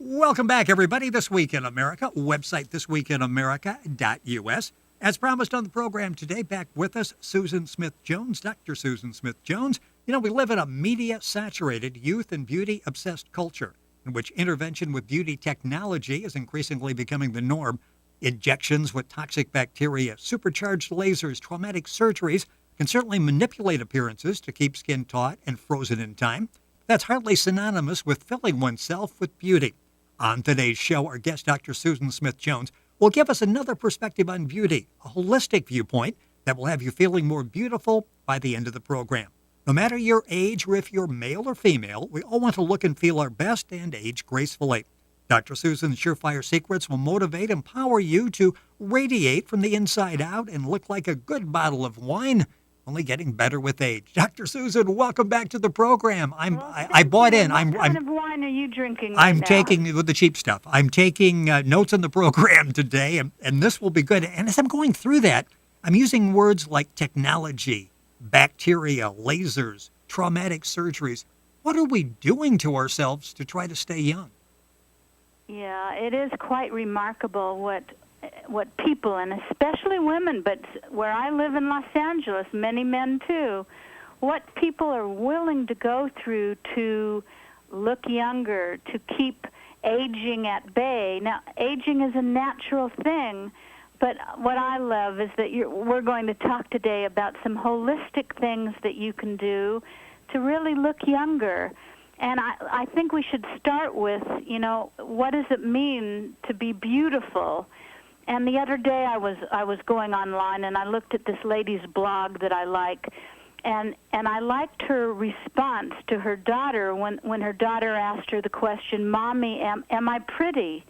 Welcome back, everybody. This Week in America, website thisweekinamerica.us. As promised on the program today, back with us, Susan Smith-Jones, Dr. Susan Smith-Jones. You know, we live in a media-saturated, youth and beauty-obsessed culture in which intervention with beauty technology is increasingly becoming the norm. Injections with toxic bacteria, supercharged lasers, traumatic surgeries can certainly manipulate appearances to keep skin taut and frozen in time. That's hardly synonymous with filling oneself with beauty. On today's show, our guest, Dr. Susan Smith-Jones, will give us another perspective on beauty, a holistic viewpoint that will have you feeling more beautiful by the end of the program. No matter your age or if you're male or female, we all want to look and feel our best and age gracefully. Dr. Susan's Surefire Secrets will motivate, empower you to radiate from the inside out and look like a good bottle of wine, only getting better with age. Dr. Susan, welcome back to the program. I bought in. What kind of wine are you drinking I'm now? taking the cheap stuff. I'm taking notes on the program today, and this will be good. And as I'm going through that, I'm using words like technology, bacteria, lasers, traumatic surgeries. What are we doing to ourselves to try to stay young? Yeah, it is quite remarkable what people, and especially women, but where I live in Los Angeles, many men too, what people are willing to go through to look younger, to keep aging at bay. Now, aging is a natural thing, but what I love is that we're going to talk today about some holistic things that you can do to really look younger. And I think we should start with, what does it mean to be beautiful? And the other day I was going online and I looked at this lady's blog that I like, and I liked her response to her daughter when her daughter asked her the question, "Mommy, am I pretty?"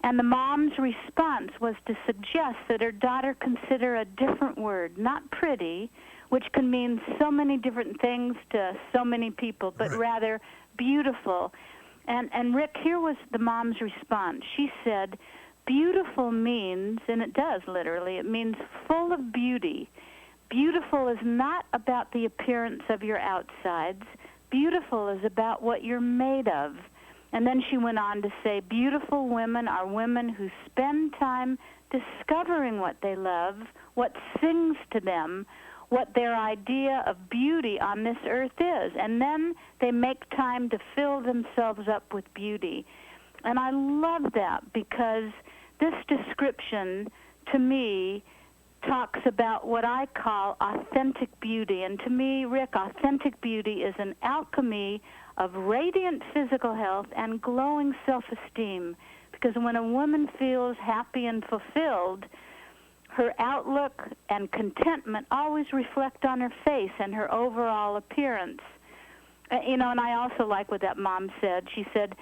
And the mom's response was to suggest that her daughter consider a different word, not pretty, which can mean so many different things to so many people, but rather beautiful. And Rick, here was the mom's response. She said, beautiful means, and it does literally, it means full of beauty. Beautiful is not about the appearance of your outsides. Beautiful is about what you're made of. And then she went on to say, beautiful women are women who spend time discovering what they love, what sings to them, what their idea of beauty on this earth is. And then they make time to fill themselves up with beauty. And I love that because this description, to me, talks about what I call authentic beauty. And to me, Rick, authentic beauty is an alchemy of radiant physical health and glowing self-esteem. Because when a woman feels happy and fulfilled, her outlook and contentment always reflect on her face and her overall appearance. And I also like what that mom said. She said,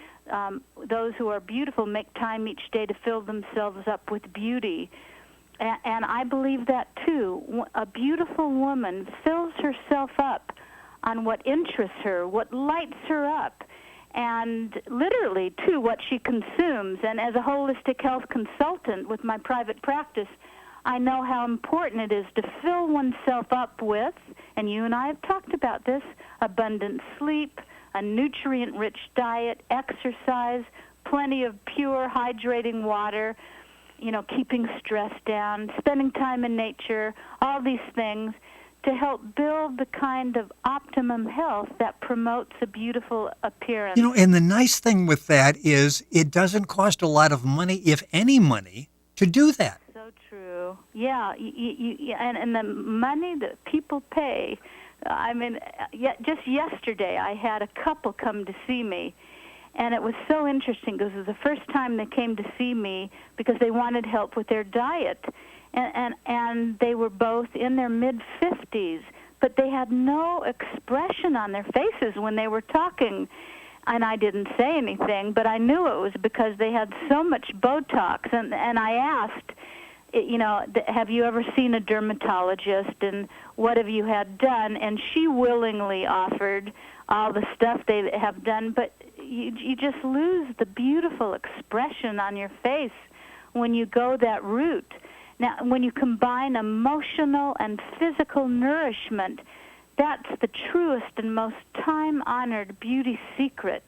those who are beautiful make time each day to fill themselves up with beauty. And I believe that, too. A beautiful woman fills herself up on what interests her, what lights her up, and literally, too, what she consumes. And as a holistic health consultant with my private practice, I know how important it is to fill oneself up with, and you and I have talked about this, abundant sleep, a nutrient-rich diet, exercise, plenty of pure, hydrating water, keeping stress down, spending time in nature, all these things to help build the kind of optimum health that promotes a beautiful appearance. And the nice thing with that is it doesn't cost a lot of money, if any money, to do that. So true. Yeah, and the money that people pay. Just yesterday I had a couple come to see me, and it was so interesting because it was the first time they came to see me because they wanted help with their diet, and they were both in their mid-50s, but they had no expression on their faces when they were talking. And I didn't say anything, but I knew it was because they had so much Botox. And I asked, have you ever seen a dermatologist, and what have you had done? And she willingly offered all the stuff they have done, but you just lose the beautiful expression on your face when you go that route. Now, when you combine emotional and physical nourishment, that's the truest and most time-honored beauty secret.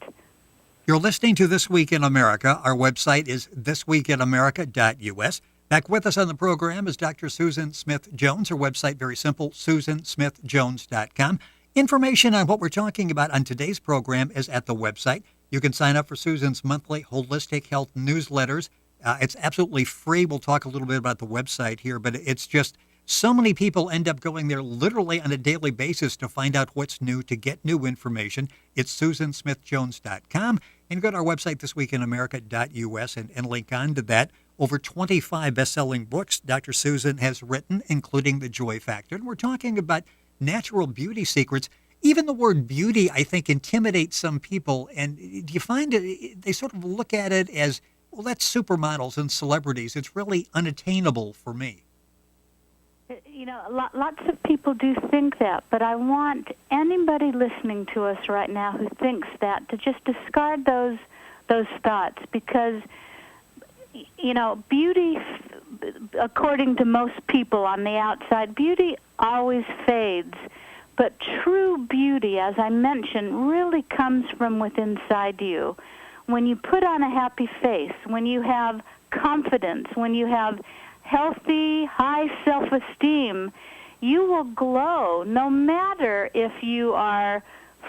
You're listening to This Week in America. Our website is thisweekinamerica.us. Back with us on the program is Dr. Susan Smith Jones. Her website, very simple, susansmithjones.com. Information on what we're talking about on today's program is at the website. You can sign up for Susan's monthly holistic health newsletters. It's absolutely free. We'll talk a little bit about the website here, but it's just so many people end up going there literally on a daily basis to find out what's new, to get new information. It's susansmithjones.com. And go to our website, thisweekinamerica.us, and link on to that. Over 25 best-selling books Dr. Susan has written, including The Joy Factor. And we're talking about natural beauty secrets. Even the word beauty, I think, intimidates some people. And do you find they sort of look at it as, well, that's supermodels and celebrities. It's really unattainable for me. You know, lots of people do think that, but I want anybody listening to us right now who thinks that to just discard those thoughts, because, you know, beauty, according to most people on the outside, beauty always fades. But true beauty, as I mentioned, really comes from within inside you. When you put on a happy face, when you have confidence, when you have healthy, high self-esteem, you will glow no matter if you are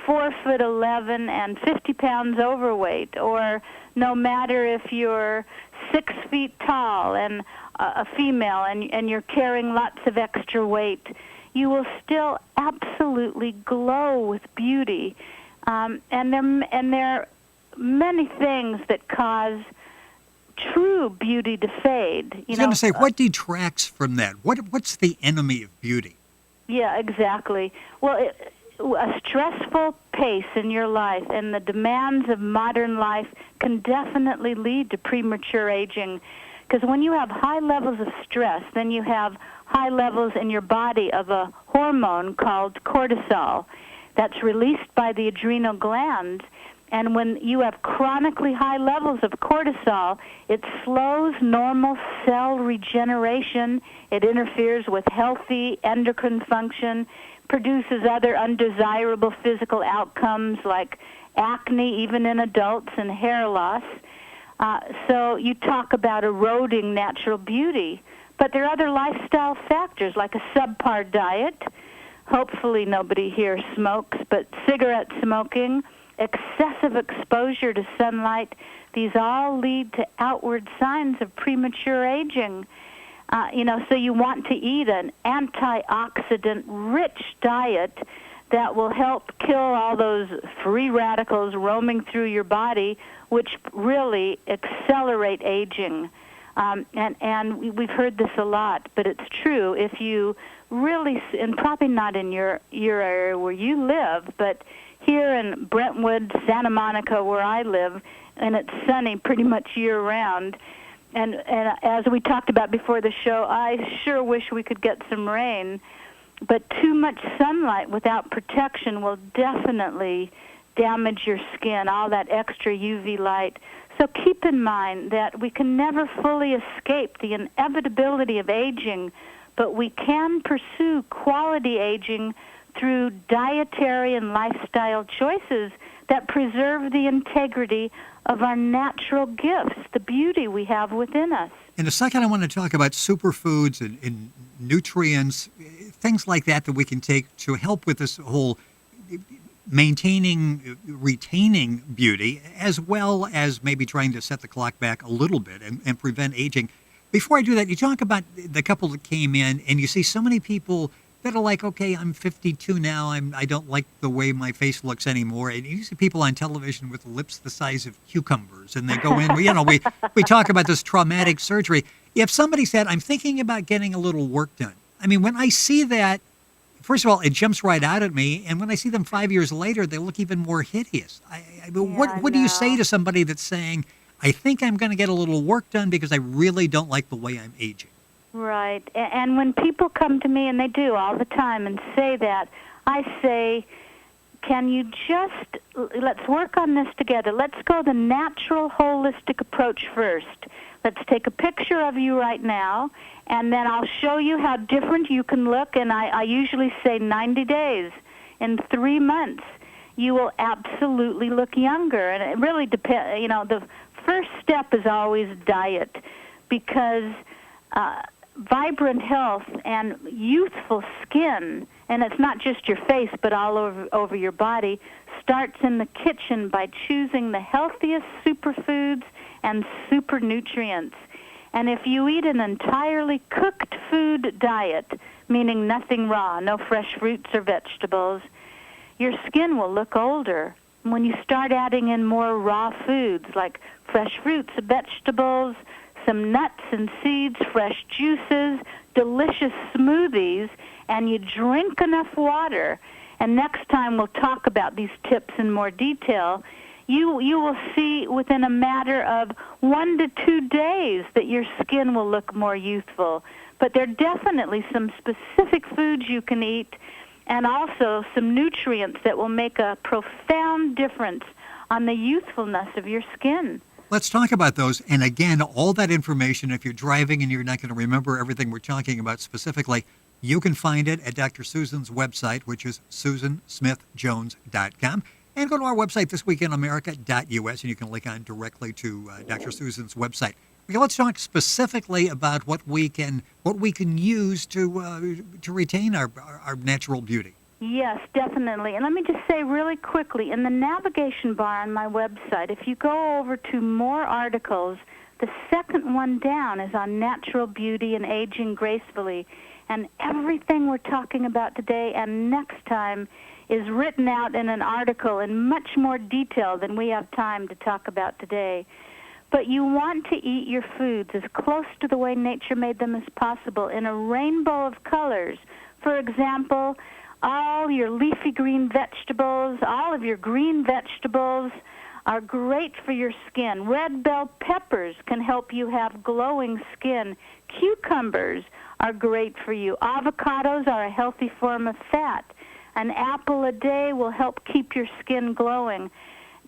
4'11" and 50 pounds overweight, or no matter if you're 6 feet tall and a female and you're carrying lots of extra weight. You will still absolutely glow with beauty. And there are many things that cause true beauty to fade. I was going to say, what detracts from that? What's the enemy of beauty? Yeah, exactly. Well, a stressful pace in your life and the demands of modern life can definitely lead to premature aging. Because when you have high levels of stress, then you have high levels in your body of a hormone called cortisol that's released by the adrenal glands. And when you have chronically high levels of cortisol, it slows normal cell regeneration. It interferes with healthy endocrine function, produces other undesirable physical outcomes like acne, even in adults, and hair loss. So you talk about eroding natural beauty. But there are other lifestyle factors like a subpar diet. Hopefully nobody here smokes, but cigarette smoking, excessive exposure to sunlight, these all lead to outward signs of premature aging. So you want to eat an antioxidant-rich diet that will help kill all those free radicals roaming through your body, which really accelerate aging. And we've heard this a lot, but it's true. If you really, and probably not in your area where you live, but here in Brentwood, Santa Monica, where I live, and it's sunny pretty much year-round. And as we talked about before the show, I sure wish we could get some rain. But too much sunlight without protection will definitely damage your skin, all that extra UV light. So keep in mind that we can never fully escape the inevitability of aging, but we can pursue quality aging through dietary and lifestyle choices that preserve the integrity of our natural gifts, the beauty we have within us. In a second, I want to talk about superfoods and nutrients, things like that we can take to help with this whole maintaining, retaining beauty, as well as maybe trying to set the clock back a little bit and prevent aging. Before I do that, you talk about the couple that came in, and you see so many people that are like, okay, I'm 52 now, I don't like the way my face looks anymore. And you see people on television with lips the size of cucumbers, and they go in, we talk about this traumatic surgery. If somebody said, I'm thinking about getting a little work done, I mean, when I see that, first of all, it jumps right out at me, and when I see them 5 years later, they look even more hideous. What do you say to somebody that's saying, I think I'm going to get a little work done because I really don't like the way I'm aging? Right. And when people come to me, and they do all the time, and say that, I say, can you let's work on this together. Let's go the natural, holistic approach first. Let's take a picture of you right now, and then I'll show you how different you can look, and I usually say 90 days, in 3 months. you will absolutely look younger. And it really depends. The first step is always diet, because vibrant health and youthful skin, and it's not just your face but all over your body, starts in the kitchen by choosing the healthiest superfoods and super nutrients. And if you eat an entirely cooked food diet, meaning nothing raw, no fresh fruits or vegetables, your skin will look older. When you start adding in more raw foods like fresh fruits, vegetables, some nuts and seeds, fresh juices, delicious smoothies, and you drink enough water, and next time we'll talk about these tips in more detail, you will see within a matter of 1 to 2 days that your skin will look more youthful. But there are definitely some specific foods you can eat, and also some nutrients that will make a profound difference on the youthfulness of your skin. Let's talk about those. And again, all that information, if you're driving and you're not going to remember everything we're talking about specifically, you can find it at Dr. Susan's website, which is susansmithjones.com. And go to our website, thisweekinamerica.us, and you can link on directly to Dr. Susan's website. Okay, let's talk specifically about what we can use to retain our natural beauty. Yes, definitely. And let me just say really quickly, in the navigation bar on my website, if you go over to more articles, the second one down is on natural beauty and aging gracefully. And everything we're talking about today and next time is written out in an article in much more detail than we have time to talk about today. But you want to eat your foods as close to the way nature made them as possible in a rainbow of colors. For example, all your leafy green vegetables, all of your green vegetables are great for your skin. Red bell peppers can help you have glowing skin. Cucumbers are great for you. Avocados are a healthy form of fat. An apple a day will help keep your skin glowing.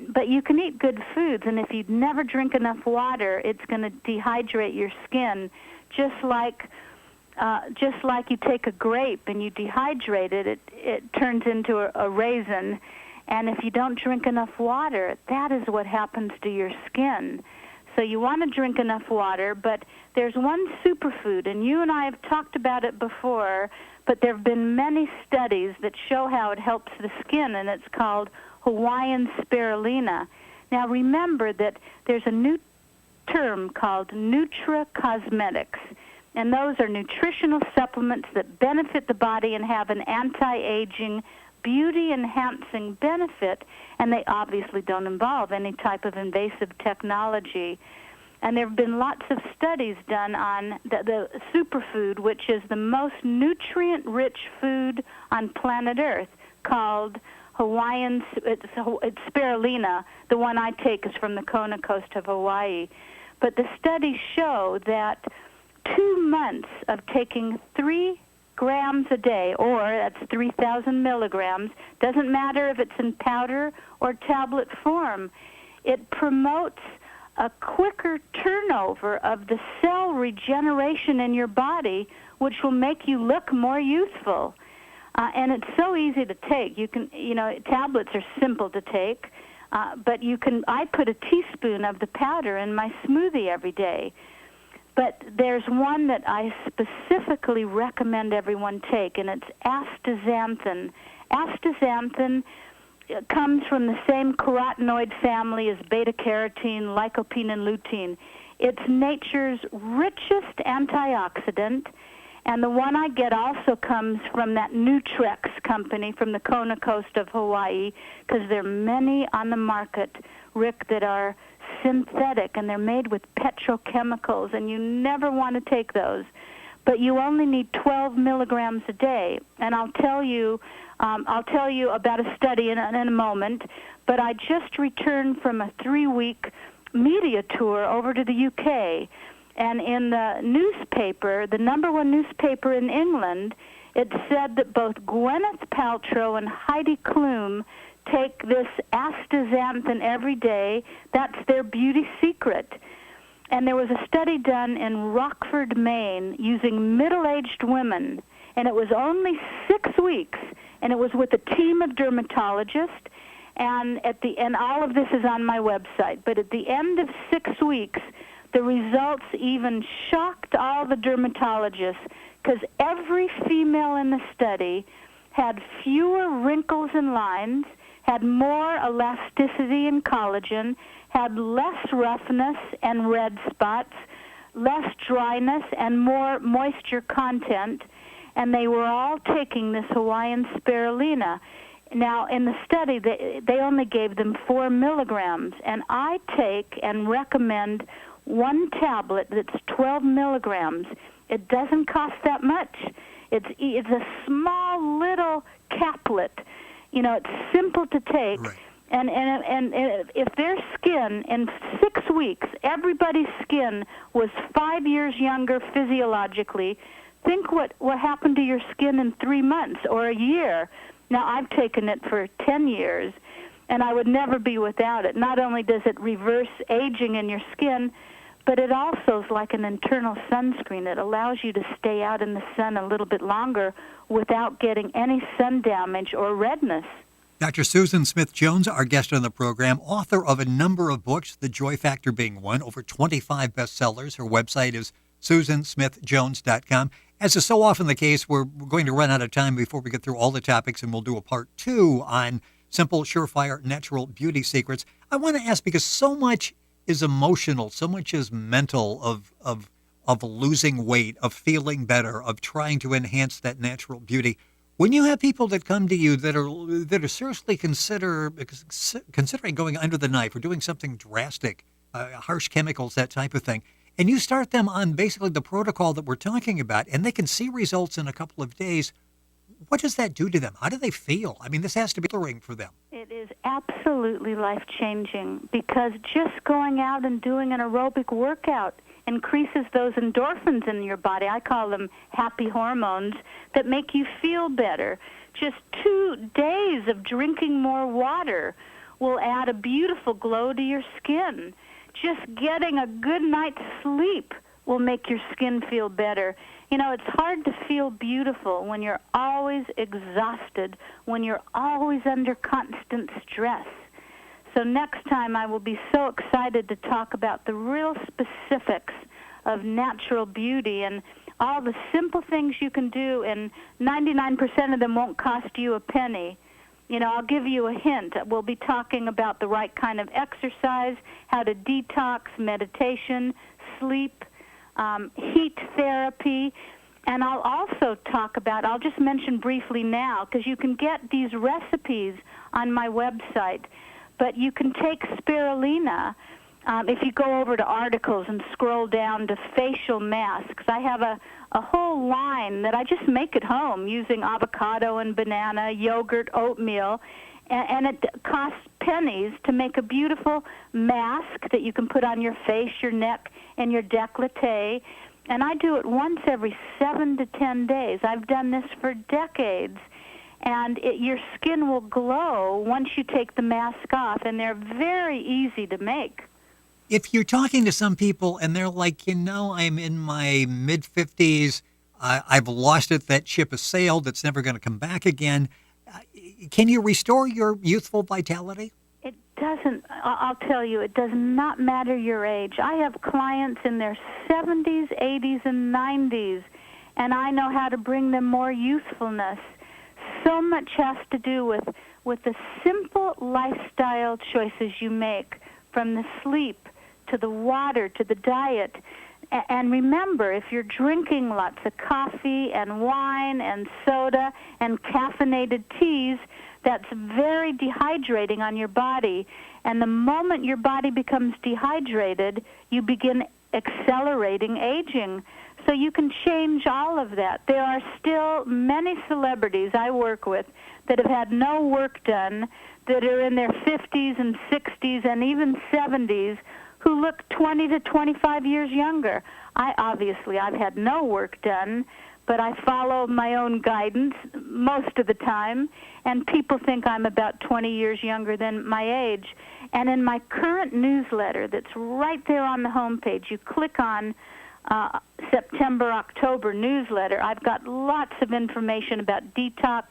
But you can eat good foods, and if you never drink enough water, it's going to dehydrate your skin, just like you take a grape and you dehydrate it, it turns into a raisin. And if you don't drink enough water, that is what happens to your skin. So you want to drink enough water, but there's one superfood, and you and I have talked about it before, but there have been many studies that show how it helps the skin, and it's called Hawaiian spirulina. Now remember that there's a new term called nutracosmetics, and those are nutritional supplements that benefit the body and have an anti-aging, beauty-enhancing benefit, and they obviously don't involve any type of invasive technology. And there have been lots of studies done on the superfood, which is the most nutrient-rich food on planet Earth, called Hawaiian, it's spirulina. The one I take is from the Kona coast of Hawaii. But the studies show that 2 months of taking 3 grams a day, or that's 3,000 milligrams, doesn't matter if it's in powder or tablet form, it promotes a quicker turnover of the cell regeneration in your body, which will make you look more youthful. And it's so easy to take. You can, tablets are simple to take, but I put a teaspoon of the powder in my smoothie every day. But there's one that I specifically recommend everyone take, and it's astaxanthin. Astaxanthin comes from the same carotenoid family as beta-carotene, lycopene, and lutein. It's nature's richest antioxidant, and the one I get also comes from that Nutrex company from the Kona coast of Hawaii, because there are many on the market, Rick, that are synthetic, and they're made with petrochemicals, and you never want to take those. But you only need 12 milligrams a day, and I'll tell you about a study in a moment, but I just returned from a 3-week media tour over to the UK, and in the newspaper, the #1 newspaper in England, it said that both Gwyneth Paltrow and Heidi Klum take this astaxanthin every day. That's their beauty secret. And there was a study done in Rockford, Maine, using middle-aged women, and it was only 6 weeks, and it was with a team of dermatologists, And all of this is on my website. But at the end of 6 weeks, the results even shocked all the dermatologists, because every female in the study had fewer wrinkles and lines, had more elasticity and collagen, had less roughness and red spots, less dryness, and more moisture content, and they were all taking this Hawaiian spirulina. Now, in the study, they only gave them 4 milligrams, and I take and recommend one tablet that's 12 milligrams. It doesn't cost that much. It's a small little caplet. You know, it's simple to take. Right. And if their skin, in 6 weeks, everybody's skin was 5 years younger physiologically, think what happened to your skin in 3 months or a year. Now, I've taken it for 10 years, and I would never be without it. Not only does it reverse aging in your skin, but it also is like an internal sunscreen. It allows you to stay out in the sun a little bit longer without getting any sun damage or redness. Dr. Susan Smith-Jones, our guest on the program, author of a number of books, The Joy Factor being one, over 25 bestsellers. Her website is susansmithjones.com. As is so often the case, we're going to run out of time before we get through all the topics, and we'll do a part 2 on simple, surefire, natural beauty secrets. I want to ask, because so much is emotional, so much is mental, of losing weight, of feeling better, of trying to enhance that natural beauty. When you have people that come to you that are seriously considering going under the knife or doing something drastic, harsh chemicals, that type of thing, and you start them on basically the protocol that we're talking about, and they can see results in a couple of days, what does that do to them? How do they feel? I mean, this has to be thrilling for them. It is absolutely life-changing, because just going out and doing an aerobic workout increases those endorphins in your body. I call them happy hormones that make you feel better. Just 2 days of drinking more water will add a beautiful glow to your skin. Just getting a good night's sleep will make your skin feel better. You know, it's hard to feel beautiful when you're always exhausted, when you're always under constant stress. So next time I will be so excited to talk about the real specifics of natural beauty and all the simple things you can do, and 99% of them won't cost you a penny. You know, I'll give you a hint. We'll be talking about the right kind of exercise, how to detox, meditation, sleep, heat therapy, and I'll also talk about, I'll just mention briefly now, because you can get these recipes on my website, but you can take spirulina. If you go over to articles and scroll down to facial masks, I have a whole line that I just make at home using avocado and banana, yogurt, oatmeal, and it costs pennies to make a beautiful mask that you can put on your face, your neck, and your décolleté. And I do it once every 7 to 10 days. I've done this for decades. And your skin will glow once you take the mask off, and they're very easy to make. If you're talking to some people and they're like, you know, I'm in my mid-50s, I've lost it, that ship has sailed, it's never going to come back again, can you restore your youthful vitality? It doesn't. I'll tell you, it does not matter your age. I have clients in their 70s, 80s, and 90s, and I know how to bring them more youthfulness. So much has to do with the simple lifestyle choices you make, from the sleep to the water to the diet. And remember, if you're drinking lots of coffee and wine and soda and caffeinated teas, that's very dehydrating on your body. And the moment your body becomes dehydrated, you begin accelerating aging. So you can change all of that. There are still many celebrities I work with that have had no work done, that are in their 50s and 60s and even 70s, who look 20 to 25 years younger. I've had no work done, but I follow my own guidance most of the time, and people think I'm about 20 years younger than my age. And in my current newsletter that's right there on the homepage, you click on September, October newsletter, I've got lots of information about detox,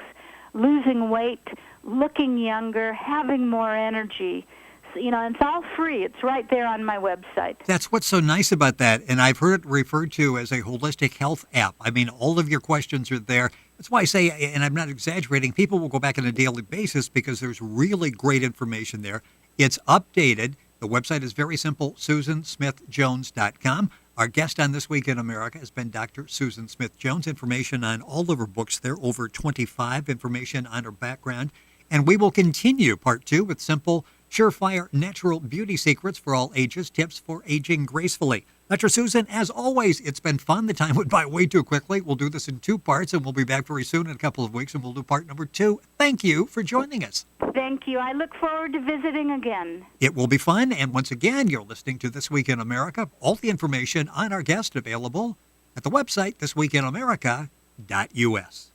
losing weight, looking younger, having more energy. So, and it's all free. It's right there on my website. That's what's so nice about that. And I've heard it referred to as a holistic health app. I mean, all of your questions are there. That's why I say, and I'm not exaggerating, people will go back on a daily basis because there's really great information there. It's updated. The website is very simple, SusanSmithJones.com. Our guest on This Week in America has been Dr. Susan Smith Jones. Information on all of her books there, over 25, information on her background. And we will continue part 2 with simple, surefire, natural beauty secrets for all ages, tips for aging gracefully. Dr. Susan, as always, it's been fun. The time went by way too quickly. We'll do this in 2 parts, and we'll be back very soon in a couple of weeks, and we'll do part number 2. Thank you for joining us. Thank you. I look forward to visiting again. It will be fun. And once again, you're listening to This Week in America. All the information on our guest available at the website, thisweekinamerica.us.